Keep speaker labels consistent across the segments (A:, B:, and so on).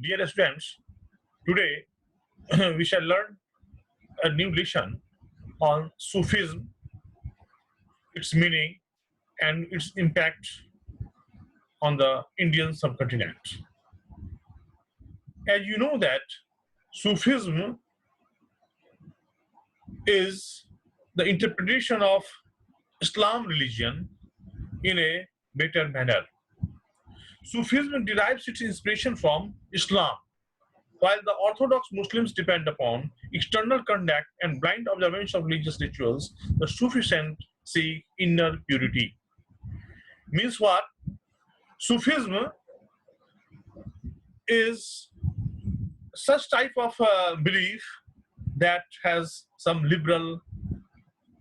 A: Dear students, today we shall learn a new lesson on Sufism, its meaning, and its impact on the Indian subcontinent. As you know that Sufism is the interpretation of Islam religion in a better manner. Sufism derives its inspiration from Islam, while the Orthodox Muslims depend upon external conduct and blind observance of religious rituals. The Sufi saints seek inner purity. Means what? Sufism is such type of belief that has some liberal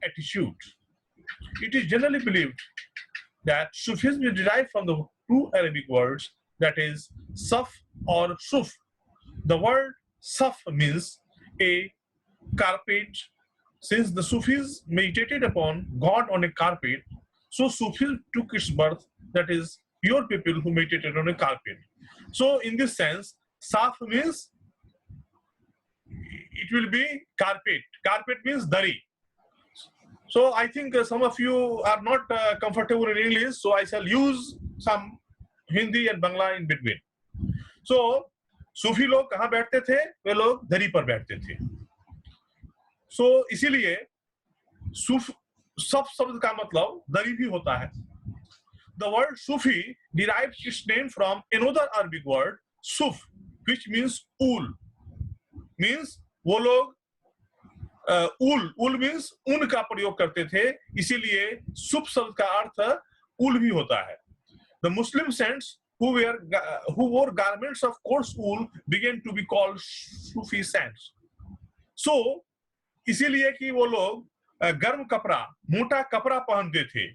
A: attitude. It is generally believed that Sufism is derived from the two Arabic words, that is Saf or Suf. The word Saf means a carpet. Since the Sufis meditated upon God on a carpet, so Sufism took its birth, that is pure people who meditated on a carpet. So in this sense, Saf means it will be carpet. Carpet means dari. So I think some of you are not comfortable in English, so I shall use some Hindi and Bangla in between. So सूफी लोग कहाँ बैठते थे? वे लोग दरी पर बैठते थे. So इसीलिए सफ शब्द का मतलब दरी भी होता है. The word Sufi derives its name from another Arabic word, suf, which means wool. Means वो लोग ऊल means ऊन का प्रयोग करते थे, इसीलिए सुफ शब्द का अर्थ ऊल भी होता है. The Muslim saints who wore garments of coarse wool began to be called Sufi saints. So इसीलिए कि वो लोग गर्म कपड़ा, मोटा कपड़ा पहनते थे,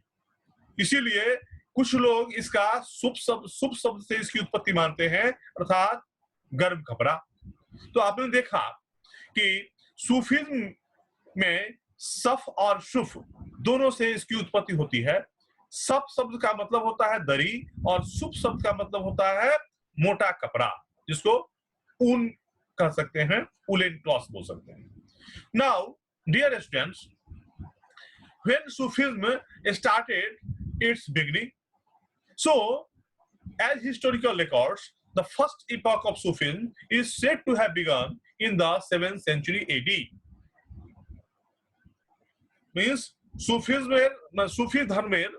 A: इसीलिए कुछ लोग इसका सुफ शब्द से इसकी उत्पत्ति मानते हैं, अर्थात गर्म कपड़ा. तो आपने देखा कि सूफीज्म में सफ और सुफ दोनों से इसकी उत्पत्ति होती है. सफ शब्द का मतलब होता है दरी और सुफ शब्द का मतलब होता है मोटा कपड़ा, जिसको ऊन कह सकते हैं, वूलन क्लॉथ बोल सकते हैं. Now, dear students, when Sufism started its beginning, so as historical records, the first epoch of Sufism is said to have begun in the 7th century AD. Means Sufi धर्मेर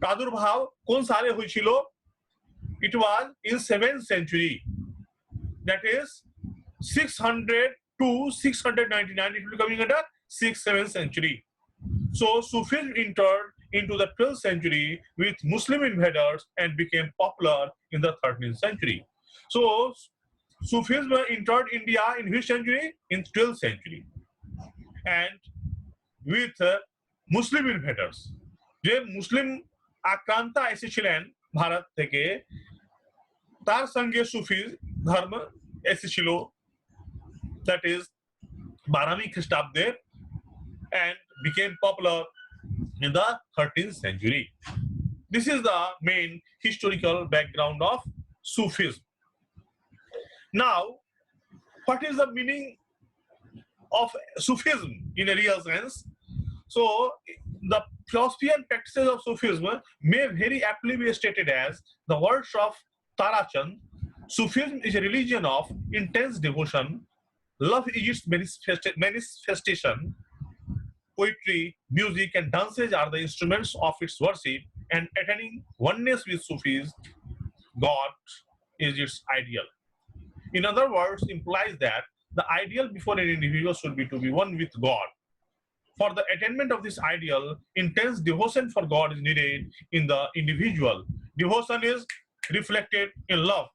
A: प्रादुर्भाव কোন সালে হয়েছিল? It was in 7th century, that is 600 to 699. It will be coming under 6th, 7th century. So Sufism entered into the 12th century with Muslim invaders and became popular in the 13th century. So Sufism entered India in which century? In 12th century. And with Muslim invaders, যে মুসলিম আক্রান্তা এসেছিলেন ভারত থেকে, তার সঙ্গে সুফি ধর্ম এসেছিল, that is 12वीं খ্রিস্টাব্দে, and became popular in the 13th century. This is the main historical background of Sufism. Now, what is the meaning of Sufism in a real sense? So, the philosophy and practices of Sufism may very aptly be stated as the words of Tara Chand. Sufism is a religion of intense devotion. Love is its manifestation. Poetry, music, and dances are the instruments of its worship, and attaining oneness with Sufis, God is its ideal. In other words, implies that the ideal before an individual should be to be one with God. For the attainment of this ideal, intense devotion for God is needed in the individual. Devotion is reflected in love.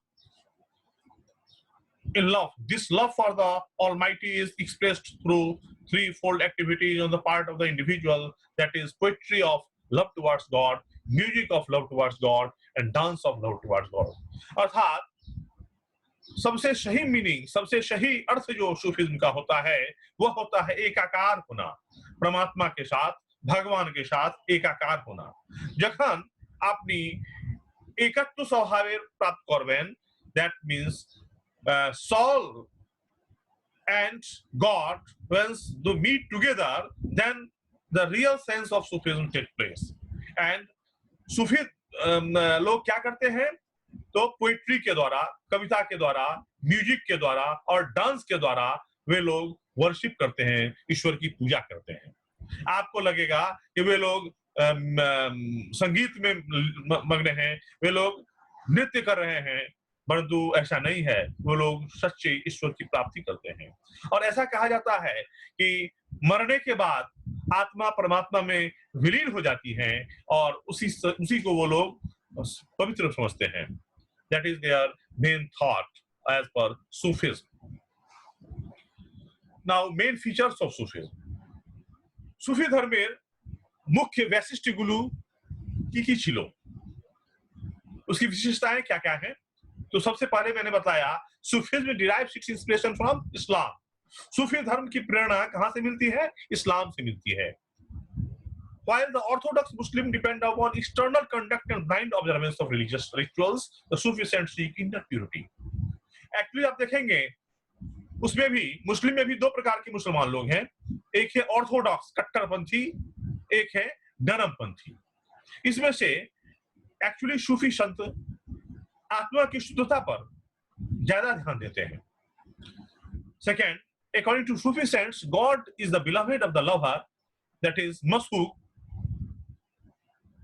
A: In love, this love for the Almighty is expressed through threefold activities on the part of the individual, that is poetry of love towards God, music of love towards God, and dance of love towards God. अर्थात सबसे सही meaning, सबसे सही अर्थ जो Sufism का होता है, वह होता है एकाकार होना, परमात्मा के साथ, भगवान के साथ एकाकार होना. যখন আপনি একত্ব স্বভাবের প্রাপ্ত করবেন, that means soul and God, once they meet together, then the real sense of Sufism takes place. And सूफी लोग क्या करते हैं, तो पोइट्री के द्वारा, कविता के द्वारा, म्यूजिक के द्वारा और डांस के द्वारा वे लोग वर्शिप करते हैं, ईश्वर की पूजा करते हैं। आपको लगेगा कि वे लोग संगीत में मग्न हैं, वे लोग नृत्य कर रहे हैं, परंतु ऐसा नहीं है। वो लोग सच्चे ईश्वर की प्राप्ति करते हैं। और ऐसा कहा जाता है कि मरने के बाद आत्मा परमात्मा में विलीन हो जाती है और उसी को वो लोग पवित्र समझते हैं। That is their main thought as per Sufism. Now, main features of Sufism. সুফি ধর্মের মুখ্য वैशिष्ट्यগুলো কি ছিল, उसकी विशेषताएं क्या क्या हैं? तो सबसे पहले मैंने बताया Sufism derives its inspiration from Islam. सूफी धर्म की प्रेरणा कहां से मिलती है? इस्लाम से मिलती है। While the Orthodox Muslim depend upon external conduct and blind observance of religious rituals, the Sufi saints seek inner purity. Actually आप देखेंगे उसमें भी, मुस्लिम में भी दो प्रकार के मुसलमान लोग हैं, एक है ऑर्थोडॉक्स कट्टरपंथी, एक है नरमपंथी। इसमें से एक्चुअली सूफी संत आत्मा की शुद्धता पर ज्यादा ध्यान देते हैं। Second, according to Sufi saints, God is the beloved of the lover, that is masuk,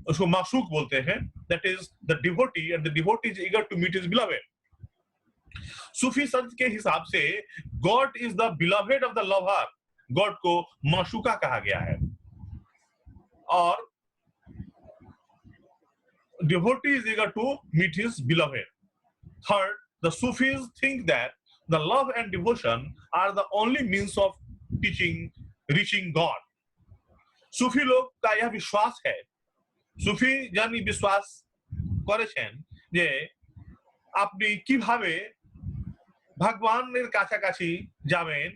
A: उसको माशूक बोलते हैं, that is the devotee, and the devotee is eager to meet his beloved. सूफी संत के हिसाब से God is the beloved of the lover, God को माशूका कहा गया है, और devotee is eager to meet his beloved. Third, the Sufis think that the love and devotion are the only means of reaching God. सूफी लोग का यह विश्वास है, सूफी जन विश्वास করেছেন যে আপনি কিভাবে भगवान কাছাকাছি যাবেন,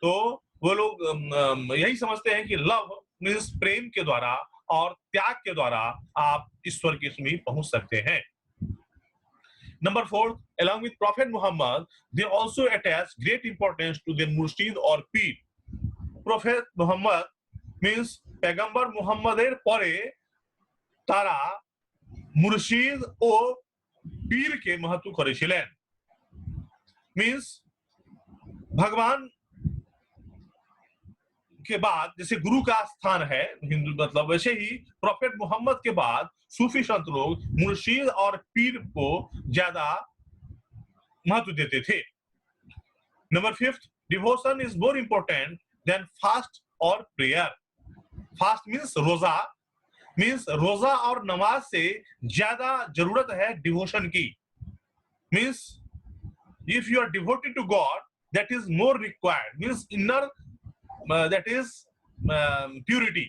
A: तो वो लोग यही समझते हैं कि लव मीन्स प्रेम के द्वारा और त्याग के द्वारा आप ईश्वर के समीप पहुंच सकते हैं। Number 4, along with Prophet Muhammad, they also attach great importance to their murshid or pir. Prophet Muhammad means पैगंबर मुहम्मদের পরে তারা মুর্শিদ ও পীরকে महत्व করেছিলেন। मीन्स भगवान के बाद जैसे गुरु का स्थान है हिंदू मतलब, वैसे ही प्रॉफेट मोहम्मद के बाद सूफी संत लोग मुर्शिद और पीर को ज्यादा महत्व देते थे। Number 5, devotion is more important than fast और प्रेयर। फास्ट मीन्स रोजा और नमाज से ज्यादा जरूरत है डिवोशन की। Means if you are devoted to God, that is more required, means inner that is purity,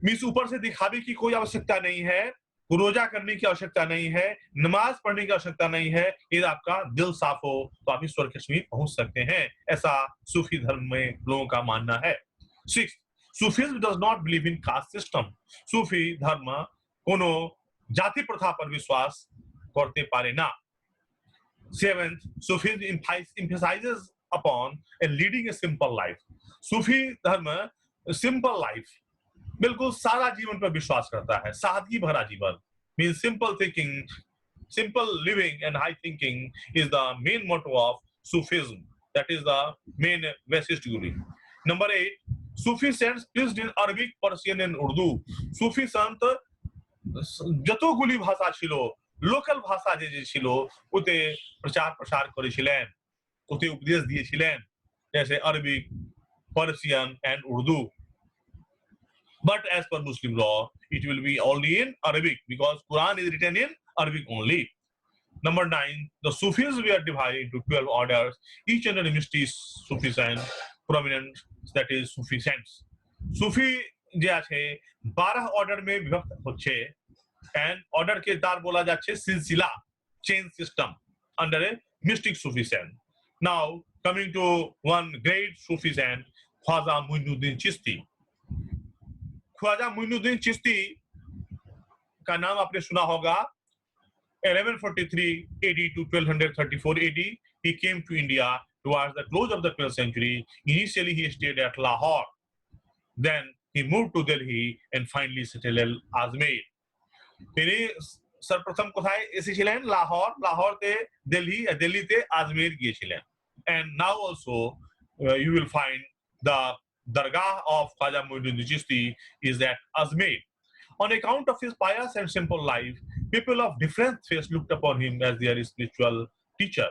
A: means ऊपर से दिखावे की कोई आवश्यकता नहीं है, रोजा करने की आवश्यकता नहीं है, नमाज पढ़ने की आवश्यकता नहीं है, यदि आपका दिल साफ हो तो आप ईश्वर के समीप पहुंच सकते हैं। ऐसा सूफी धर्म में लोगों का मानना है। 6, Sufism does not believe in caste system. सूफी धर्म कोनो जाति प्रथा पर विश्वास करते पारे ना। 7th, Sufism emphasizes upon a leading a simple life. सूफी धर्म सिंपल लाइफ, बिल्कुल सादा जीवन पर विश्वास करता है, सादगी भरा जीवन। Means simple thinking, simple living and high thinking is the main motto of Sufism, that is the main वैशिष्ट्य। Number 8, Sufi saints preached in Arabic, Persian and Urdu. Sufi संत যতগুলি ভাষা ছিল, লোকাল ভাষা যে ছিল ওতে প্রচার প্রসার করেছিলেন, ওতে উপদেশ দিয়েছিলেন, जैसे Arabic, Persian and Urdu. But as per Muslim law, it will be only in Arabic because Quran is written in Arabic only. Number 9, the Sufis were divided into 12 orders, each under the mystic Sufi saint, prominent, that is Sufi saints. Sufi যে আছে 12 order में विभक्त হচ্ছে, and order के तार बोला যাচ্ছে सिलसिला, chain system under a mystic Sufi saint. Now coming to one great Sufi saint, Khwaja Muinuddin Chishti. Khwaja Muinuddin Chishti का नाम आपने सुना होगा। 1143 AD to 1234 AD, he came to India towards the close of the 12th century. Initially, he stayed at Lahore. Then he moved to Delhi and finally settled at Ajmer. তিনি সর্বপ্রথম কোথায় এসেছিলেন? লাহোর, লাহোর তে দিল্লি, দিল্লিতে আজমের গিয়েছিলেন। And now also you will find the Dargah of Khwaja Muinuddin Chishti is at Ajmer. On account of his pious and simple life, people of different faiths looked upon him as their spiritual teacher.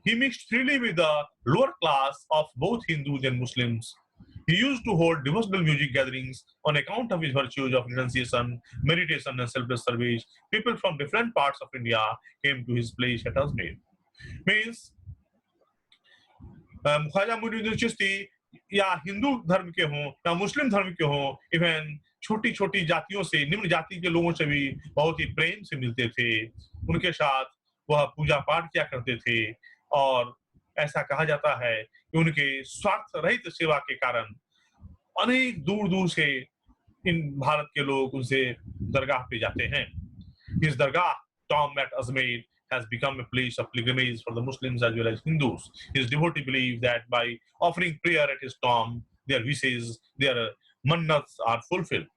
A: He mixed freely with the lower class of both Hindus and Muslims. He used to hold devotional music gatherings on account of his virtues of renunciation, meditation, and selfless service. People from different parts of India came to his place at Ajmer. Means Khwaja Muinuddin Chishti या हिंदू धर्म के हों या मुस्लिम धर्म के हों, even छोटी छोटी जातियों से, निम्न जाति के लोगों से भी बहुत ही प्रेम से मिलते थे। उनके साथ वह पूजा पाठ किया करते थे और ऐसा कहा जाता है कि उनके स्वार्थ रहित सेवा के कारण अनेक दूर दूर से इन भारत के लोग उनसे दरगाह पे जाते हैं। इस दरगाह tomb at Ajmer has become a place of pilgrimage for the Muslims as well as Hindus. His devotee believe that by offering prayer at his tomb, their wishes, their mannats are fulfilled.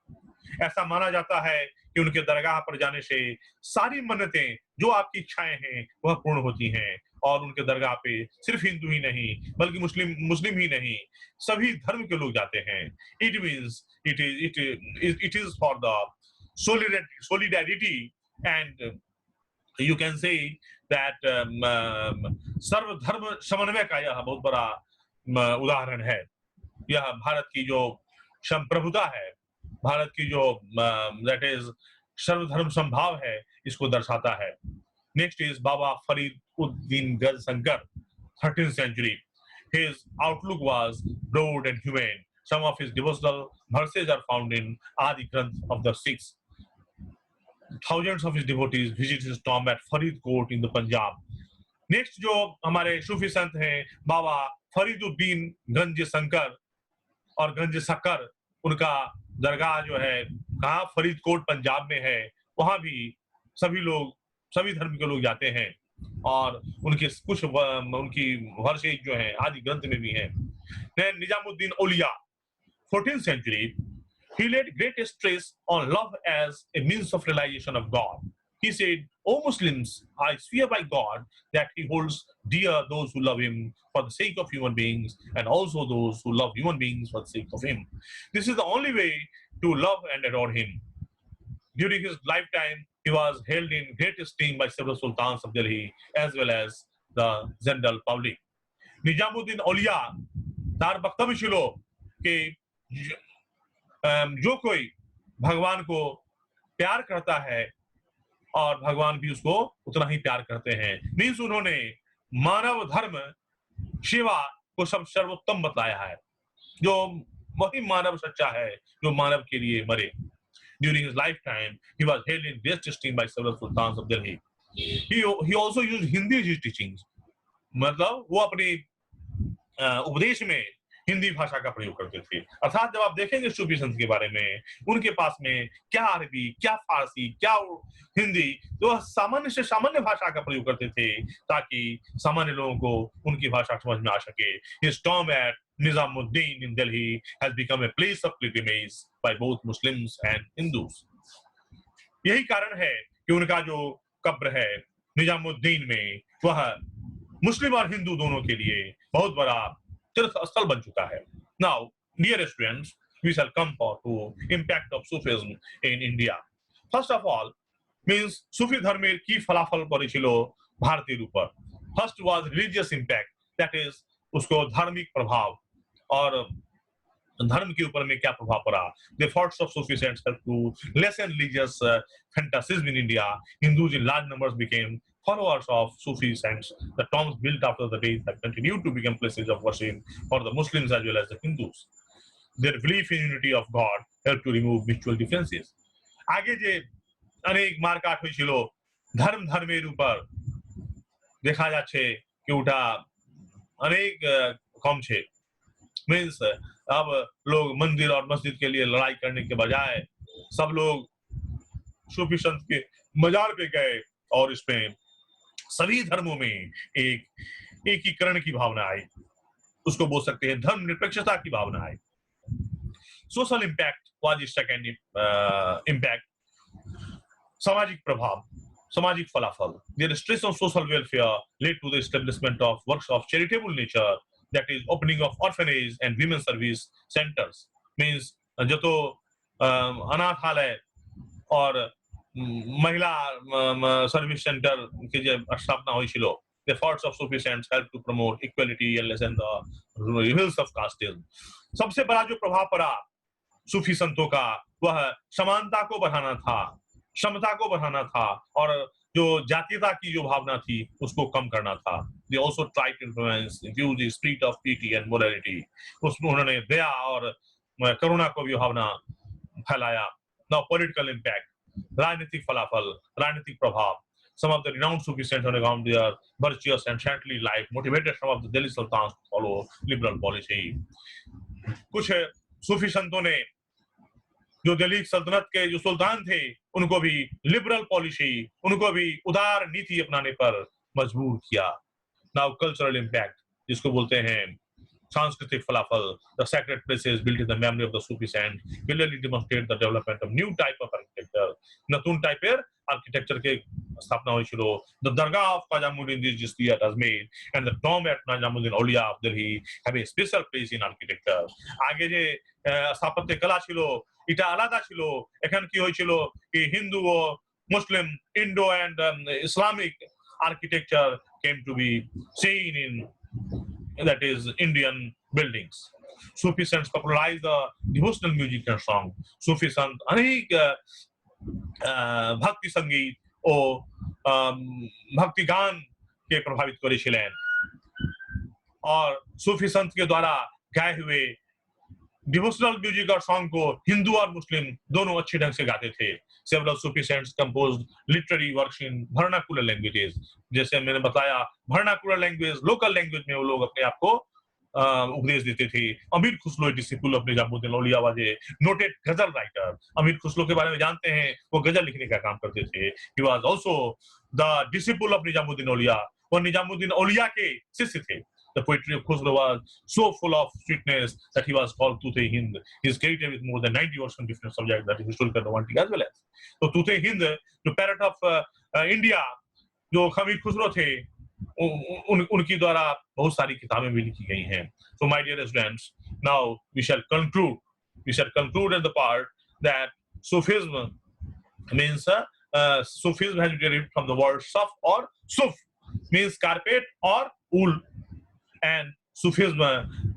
A: ऐसा माना जाता है कि उनके दरगाह पर जाने से सारी मन्नतें, जो आपकी इच्छाएं हैं, वह पूर्ण होती हैं। और उनके दरगाह पे सिर्फ हिंदू ही नहीं बल्कि मुस्लिम ही नहीं, सभी धर्म के लोग जाते हैं। It means it is for the solidarity and you can say that सर्व धर्म समन्वय का यह बहुत बड़ा उदाहरण है। यह भारत की जो संप्रभुता है, भारत की जो that is सर्वधर्म संभाव है, इसको दर्शाता है। Next is Baba Fariduddin Gazankar, 13th century. His outlook was broad and humane. Some of his devotional verses are found in Adi Granth of the Sikhs. Thousands of his devotees visit his tomb at Faridkot in the Punjab. Next जो हमारे सूफी संत हैं बाबा फरीदुद्दीन गंज शंकर और गंज शक्कर, उनका दरगाह जो है कहाँ, फरीदकोट पंजाब में है। वहां भी सभी लोग, सभी धर्म के लोग जाते हैं और उनके कुछ उनकी वर्षेज जो है आदि ग्रंथ में भी हैं। निजामुद्दीन औलिया, 14th century, he laid great stress on love as a means of realization of God. He said, "O Muslims, I swear by God that he holds dear those who love him for the sake of human beings and also those who love human beings for the sake of him. This is the only way to love and adore him." During his lifetime, he was held in great esteem by several sultans of Delhi as well as the general public. Nizamuddin औलिया तार वक्तव्य ছিল कि जो कोई भगवान को प्यार करता है और भगवान भी उसको उतना ही प्यार करते हैं। मीन्स उन्होंने मानव धर्म सेवा को सब सर्वोत्तम बताया है, जो वही मानव सच्चा है जो मानव के लिए मरे। During his lifetime, he was held in great esteem by several sultans of Delhi. He also used Hindi in his teachings. मतलब वो अपने उपदेश में हिंदी भाषा का प्रयोग करते थे। अर्थात जब आप देखेंगे सूफी संत के बारे में, उनके पास में क्या अरबी, क्या फारसी, क्या हिंदी, तो सामान्य से सामान्य भाषा का प्रयोग करते थे ताकि सामान्य लोगों को उनकी भाषा समझ में आ सके। His tomb at Nizamuddin in Delhi has become a place of pilgrimage by both Muslims and Hindus. यही कारण है कि उनका जो कब्र है निजामुद्दीन में, वह मुस्लिम और हिंदू दोनों के लिए बहुत बड़ा तीर्थ स्थल बन चुका है। Now, dear students, we shall come to impact of Sufism in India. First of all, means सूफी धर्म की फलाफल पड़ी भारतीय ऊपर। First was religious impact, that is उसको धार्मिक प्रभाव, और धर्म के ऊपर में क्या प्रभाव पड़ा। The efforts of Sufi saints helped to lessen religious fantasism in India. Hindus in large numbers became followers of Sufi saints. The tombs built after the death have continued to become places of worship for the Muslims as well as the Hindus. Their belief in unity of God helped to remove mutual differences. आगे जे अनेक मारकाट হয়েছিল धर्म धर्मेर ऊपर देखा যাচ্ছে कि उठा अनेक कम छे। मीन्स अब लोग मंदिर और मस्जिद के लिए लड़ाई करने के बजाय सब लोग सूफी संत के मजार पे गए और इसमें सभी धर्मों में एक एकीकरण की भावना आई, उसको बोल सकते हैं धर्म निरपेक्षता की भावना आई। Social impact was second impact, सामाजिक प्रभाव, सामाजिक फलाफल। Their stress on social welfare led to the establishment of works of charitable nature, that is opening of orphanage and women service centers. Means जो तो अनाथालय और महिला सर्विस सेंटर की जो स्थापना हुई ছিল, the efforts of Sufi saints helped to promote equality and lessen the evils of casteism. सबसे बड़ा जो प्रभाव पड़ा सूफी संतों का वह समानता को बढ़ाना था, समता को बढ़ाना था, और जो जातीयता की जो भावना थी उसको कम करना था। They also tried to influence, infuse the spirit of piety and morality. उसमें उन्होंने दया और करुणा को भी भावना फैलाया। Now political impact, राजनीतिक फलाफल, राजनीतिक प्रभाव। Some of the renowned Sufi saints on account of their virtuous and saintly life motivated some of the Delhi sultans to follow liberal policy. कुछ सूफी संतों ने जो दिल्ली सल्तनत के जो सुल्तान थे उनको भी लिबरल पॉलिसी, उनको भी उदार नीति अपनाने पर मजबूर किया। नाउ कल्चरल इम्पैक्ट, जिसको बोलते हैं सांस्कृतिक फलाफल, the sacred places built in the memory of the Sufi saint clearly demonstrate the development of new type of architecture. नतून टाइपेर आर्किटेक्चर के स्थापना हुई ছিল। The Dargah of Qajamuddin Chishti at Ajmer and the tomb at Najamuddin Auliya of Delhi have a special place in architecture. आगे जे स्थापत्य कला ছিল এটা আলাদা ছিল। এখন কি হয়েছিল कि हिंदू ও मुस्लिम, Indo and Islamic architecture came to be seen in, that is, Indian buildings. Sufi saints popularized the devotional music and song. Sufi sant अनेक भक्ति संगीत और भक्ति गान के प्रभावित करेছিলেন, और सूफी संत के द्वारा गाए हुए डिवोशनल म्यूजिक और सॉन्ग को हिंदू और मुस्लिम दोनों अच्छे ढंग से गाते थे। Several Sufi saints composed literary works in vernacular languages. जैसे मैंने बताया, vernacular language, local language में वो लोग अपने आप को उपदेश देते थे। अमीर Khusro disciple of Nizamuddin Auliya was a noted गजल राइटर। अमीर खुसरो के बारे में जानते हैं, वो गजल लिखने का काम करते थे। He was also the disciple of Nizamuddin औलिया, वो निजामुद्दीन औलिया के शिष्य थे। The poetry of Khusro was so full of sweetness that he was called Tute Hind. He is credited with more than 90 works on different subjects, that is historical, romantic as well as. So Tute Hind, the parrot of India, जो खमीर खुसरो थे, उनकी द्वारा बहुत सारी किताबें भी लिखी गई हैं। So my dear students, now we shall conclude in the part that Sufism means Sufism has been derived from the word suf or suf, means carpet or wool, and Sufism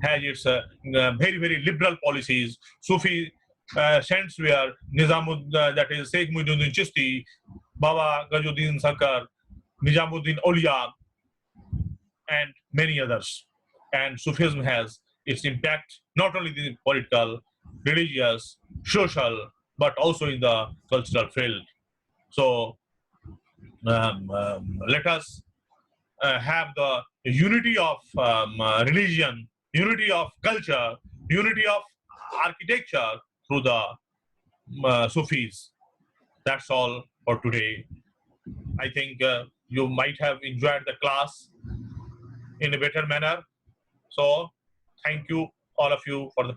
A: has its very, very liberal policies. Sufi saints were Nizamuddin, that is Sheikh Muhyiddin Chishti, Baba Ghajuddin Sarkar, Nizamuddin Auliya, and many others. And Sufism has its impact not only in the political, religious, social, but also in the cultural field. So let us have the unity of religion, unity of culture, unity of architecture through the Sufis. That's all for today. I think you might have enjoyed the class in a better manner. So thank you, all of you, for the